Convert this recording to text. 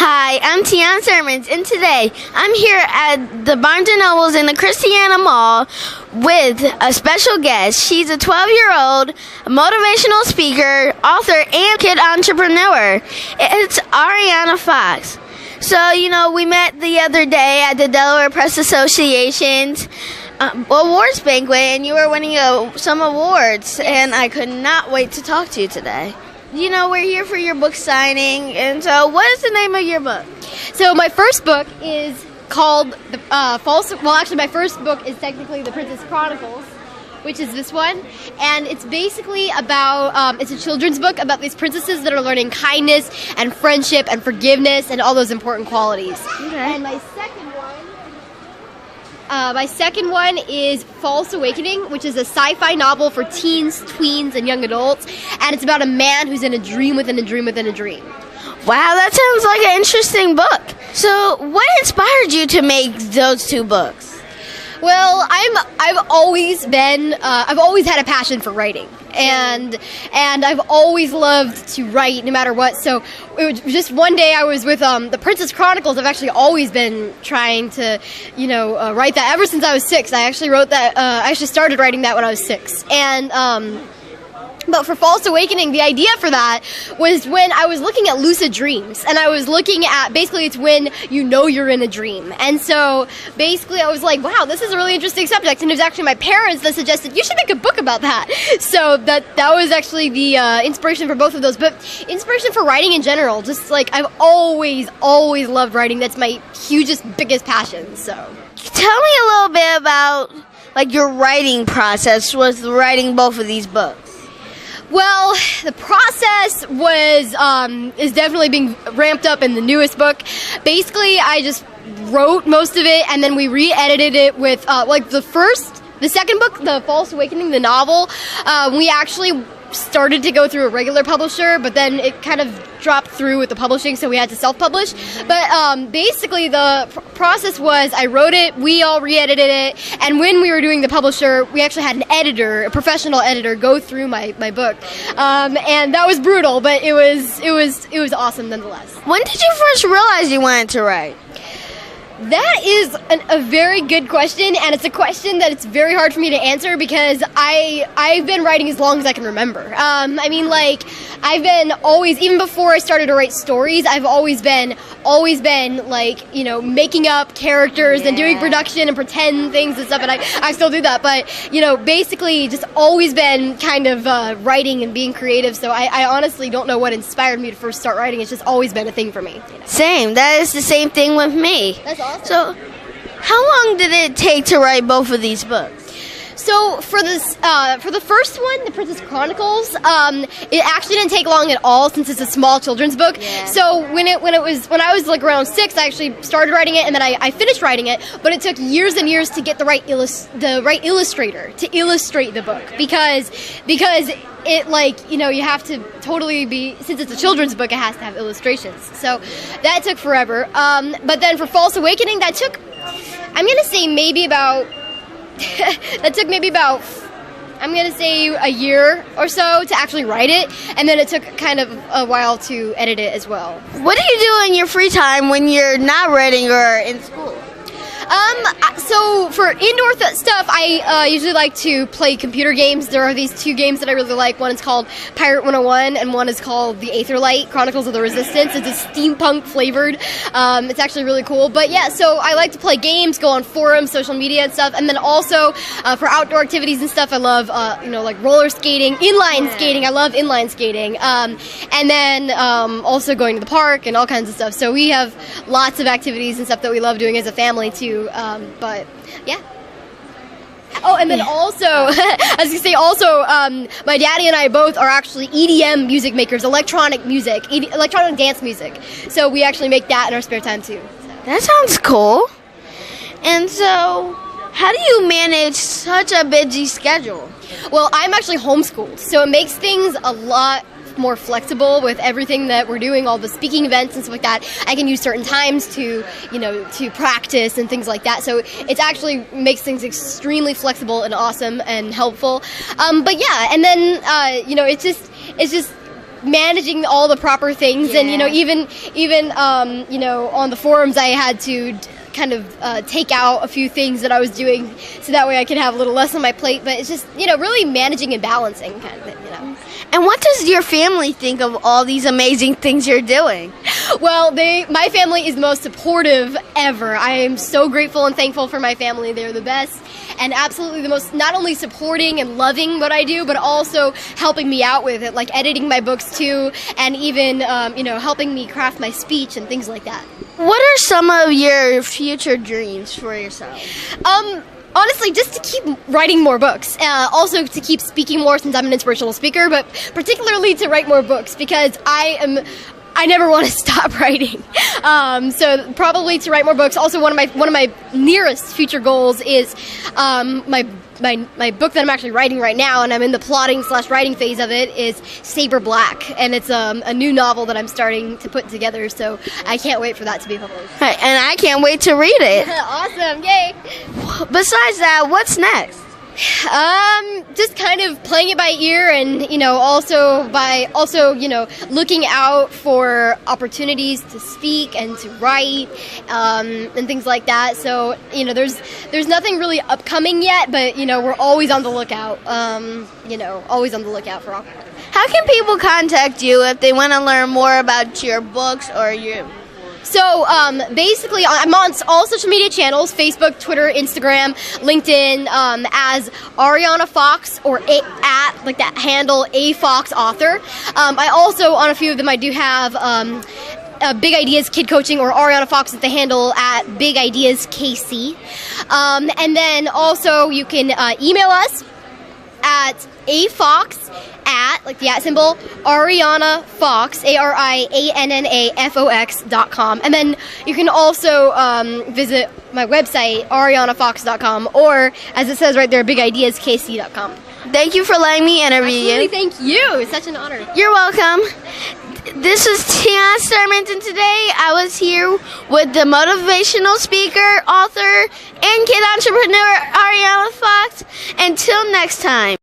Hi, I'm Tiana Sirmans, and today I'm here at the Barnes & Nobles in the Christiana Mall with a special guest. She's a 12-year-old motivational speaker, author, and kid entrepreneur. It's Arianna Fox. So, we met the other day at the Delaware Press Association's awards banquet, and you were winning some awards, and I could not wait to talk to you today. We're here for your book signing, and so what is the name of your book? So my first book is called my first book is technically the Princess Chronicles, which is this one, and it's basically about, it's a children's book about these princesses that are learning kindness and friendship and forgiveness and all those important qualities. Okay. And my second one is False Awakening, which is a sci-fi novel for teens, tweens, and young adults, and it's about a man who's in a dream within a dream within a dream. Wow, that sounds like an interesting book. So, what inspired you to make those two books? Well, I've always had a passion for writing, and I've always loved to write no matter what. So it was just one day I was with the Princess Chronicles. I've actually always been trying to, write that ever since I was 6. I actually wrote that. I actually started writing that when I was 6, and. But for False Awakening, the idea for that was when I was looking at lucid dreams, and I was looking at, basically it's when you're in a dream. And so basically I was like, wow, this is a really interesting subject, and it was actually my parents that suggested, you should make a book about that. So that was actually the inspiration for both of those, but inspiration for writing in general, just like I've always loved writing. That's my biggest passion, so. Tell me a little bit about your writing process with writing both of these books. Well, the process is definitely being ramped up in the newest book. Basically, I just wrote most of it, and then we re-edited it with, the second book, The False Awakening, the novel, we actually started to go through a regular publisher, but then it kind of dropped through with the publishing, so we had to self-publish. But basically the process was I wrote it, we all re-edited it, and when we were doing the publisher, we actually had an editor, a professional editor, go through my book. And that was brutal, but it was awesome nonetheless. When did you first realize you wanted to write? That is a very good question, and it's a question that it's very hard for me to answer because I've been writing as long as I can remember. I've been always, even before I started to write stories, I've always been making up characters and doing production and pretend things and stuff, and I still do that, but, basically just always been kind of writing and being creative, so I honestly don't know what inspired me to first start writing. It's just always been a thing for me. Same. That is the same thing with me. That's awesome. So, how long did it take to write both of these books? So for the first one, the Princess Chronicles, it actually didn't take long at all since it's a small children's book. Yeah. So when I was around 6, I actually started writing it, and then I finished writing it. But it took years and years to get the right illustrator to illustrate the book because it you have to totally be, since it's a children's book, it has to have illustrations. So that took forever. But then for False Awakening, that took, I'm gonna say maybe about. That took maybe about, I'm going to say, a year or so to actually write it, and then it took kind of a while to edit it as well. What do you do in your free time when you're not writing or in school? So for indoor stuff, I usually like to play computer games. There are these 2 games that I really like. One is called Pirate 101, and one is called The Aetherlight, Chronicles of the Resistance. It's a steampunk flavored. It's actually really cool. But yeah, so I like to play games, go on forums, social media and stuff. And then also for outdoor activities and stuff, I love, roller skating, inline skating. I love inline skating. And then also going to the park and all kinds of stuff. So we have lots of activities and stuff that we love doing as a family too. But yeah. Oh, and then also, I was gonna say also, my daddy and I both are actually EDM music makers, electronic dance music. So we actually make that in our spare time too. So. That sounds cool. And so, how do you manage such a busy schedule? Well, I'm actually homeschooled, so it makes things a lot more flexible with everything that we're doing, all the speaking events and stuff like that. I can use certain times to practice and things like that. So it actually makes things extremely flexible and awesome and helpful. But yeah, and then it's just managing all the proper things, and even on the forums I had to kind of take out a few things that I was doing so that way I could have a little less on my plate. But it's just really managing and balancing kind of thing. And what does your family think of all these amazing things you're doing? Well, my family is the most supportive ever. I am so grateful and thankful for my family. They're the best, and absolutely the most, not only supporting and loving what I do, but also helping me out with it, like editing my books too, and even helping me craft my speech and things like that. What are some of your future dreams for yourself? Honestly, just to keep writing more books. Also to keep speaking more, since I'm an inspirational speaker, but particularly to write more books, because I never want to stop writing. So probably to write more books. Also, one of my nearest future goals is my book that I'm actually writing right now, and I'm in the plotting/writing phase of it, is Saber Black, and it's a new novel that I'm starting to put together. So I can't wait for that to be published. Right, and I can't wait to read it. Awesome! Yay! Besides that, what's next? Just kind of playing it by ear, and also looking out for opportunities to speak and to write, and things like that. So there's nothing really upcoming yet, but we're always on the lookout. Always on the lookout for opportunities. How can people contact you if they want to learn more about your books or your? So basically, I'm on all social media channels: Facebook, Twitter, Instagram, LinkedIn, as Arianna Fox, or at like that handle AFox Author. I also, on a few of them, I do have Big Ideas Kid Coaching, or Arianna Fox at the handle at Big Ideas KC. And then also you can email us at afox at, like the at symbol, Arianna Fox, AriannaFox.com. And then you can also visit my website, ariannafox.com, or as it says right there, bigideaskc.com. Thank you for letting me interview you. Thank you. It's such an honor. You're welcome. This is Tiana Sirmans, and today I was here with the motivational speaker, author, and kid entrepreneur Arianna Fox. Until next time.